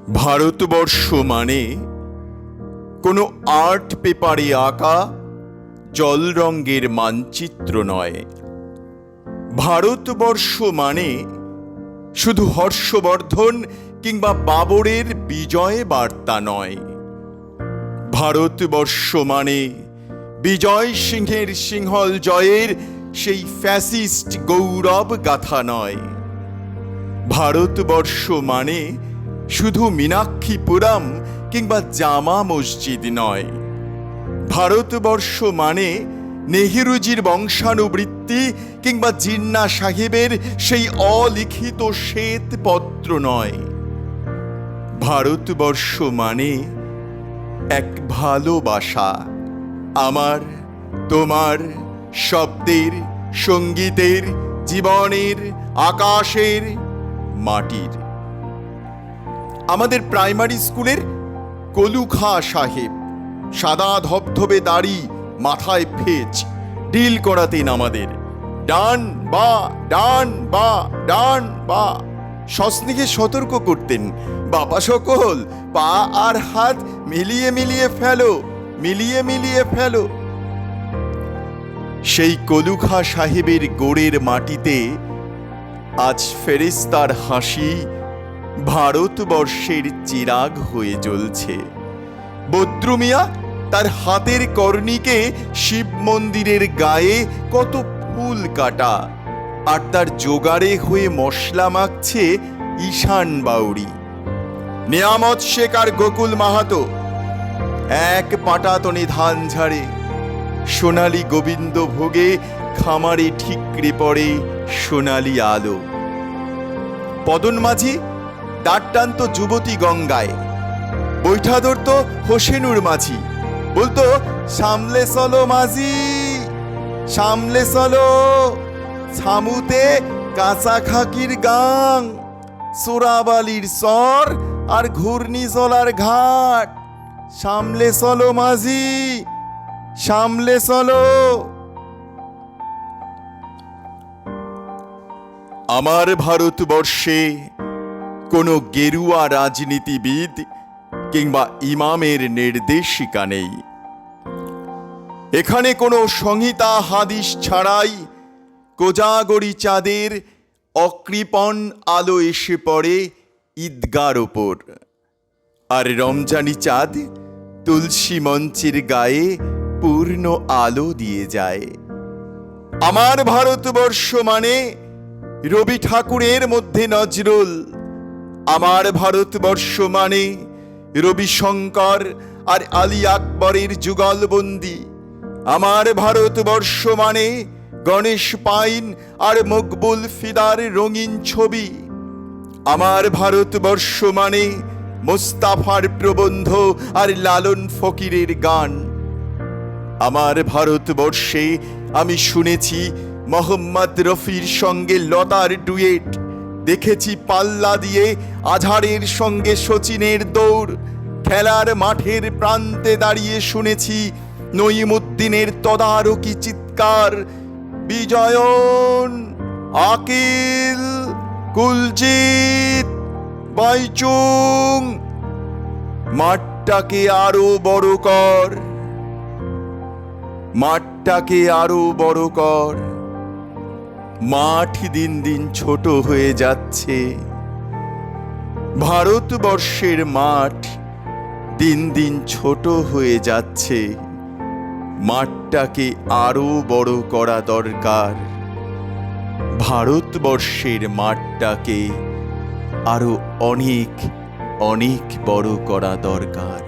ভারতবর্ষ মানে কোনো আর্ট পেপারে আঁকা জল রঙের মানচিত্র নয়। ভারতবর্ষ মানে শুধু হর্ষবর্ধন কিংবা বাবরের বিজয় বার্তা নয়। ভারতবর্ষ মানে বিজয় সিংহের সিংহল জয়ের সেই ফ্যাসিস্ট গৌরব গাথা নয়। ভারতবর্ষ মানে শুধু মীনাক্ষীপুরম কিংবা জামা মসজিদ নয়। ভারতবর্ষ মানে নেহেরুজির বংশানুবৃত্তি কিংবা জিন্না সাহেবের সেই অলিখিত শ্বেতপত্র নয়। ভারতবর্ষ মানে এক ভালোবাসা, আমার, তোমার, শব্দের, সঙ্গীতের, জীবনের, আকাশের, মাটির। আমাদের প্রাইমারি স্কুলের কলু খাঁ সাহেব সাদা ধবধবে দাড়ি, মাথায় ফেচ, ডিল করাতেন আমাদের। ডান বা ডান বা ডান বা সস্নেহে সতর্ক করতেন, বাবা সকল পা আর হাত মিলিয়ে মিলিয়ে ফেলো, মিলিয়ে মিলিয়ে ফেলো। সেই কলু খাঁ সাহেবের গোড়ের মাটিতে আজ ফেরেশতার হাসি ভারতবর্ষের চিরাগ হয়ে জ্বলছে। বদ্রু মিয়া তার হাতের কর্ণিকে শিব মন্দিরের গায়ে কত ফুল কাটা, আর তার জোগাড়ে হয়ে মশলা মাখছে ঈশান বাউরি। নেয়ামত শেখ আর গোকুল মাহাতো এক পাটাতনে ধান ঝাড়ে, সোনালী গোবিন্দ ভোগে খামারে ঠিকরে পড়ে সোনালী আলো। পদন মাঝি দাঁড় টানতো যুবতী গঙ্গায়, বৈঠা ধরতো হোসেনুর মাঝি, বলতো সামলে চলো মাঝি, সামলে চলো। ছামুতে কাঁচা খাকির গাং, সোরাবালির চর আর ঘূর্ণিঝড়ার ঘাট, সামলে চলো মাঝি, সামলে চলো। আমার ভারতবর্ষে কোনো গেরুয়া রাজনীতিবিদ কিংবা ইমামের নির্দেশিকা নেই। এখানে কোনো সংহিতা হাদিস ছাড়াই কোজাগরি চাঁদের অকৃপণ আলো এসে পড়ে ঈদগার ওপর, আর রমজানি চাঁদ তুলসী মঞ্চের গায়ে পূর্ণ আলো দিয়ে যায়। আমার ভারতবর্ষ মানে রবি ঠাকুরের মধ্যে নজরুল। আমার ভারতবর্ষ মানে রবিশঙ্কর আর আলী আকবরের যুগলবন্দি। আমার ভারতবর্ষ মানে গণেশ পাইন আর মকবুল ফিদার রঙিন ছবি। আমার ভারতবর্ষ মানে মোস্তাফার প্রবন্ধ আর লালন ফকিরের গান। আমার ভারতবর্ষে আমি শুনেছি মোহাম্মদ রফির সঙ্গে লতার ডুয়েট, দেখেছি পাল্লা দিয়ে আজহারের সঙ্গে শচীনের দৌড়, খেলার মাঠের প্রান্তে দাঁড়িয়ে শুনেছি নঈমুদ্দিনের তদারকি চিৎকার, বিজয়ন, আকিল, কুলজিৎ, বাইচুং। মাঠটাকে আরো বড় কর, মাঠটাকে আরো বড় কর। মাঠ দিন দিন ছোট হয়ে যাচ্ছে, ভারতবর্ষের মাঠ দিন দিন ছোট হয়ে যাচ্ছে। মাঠটাকে আরো বড় করা দরকার, ভারতবর্ষের মাঠটাকে আরো অনেক অনেক বড় করা দরকার।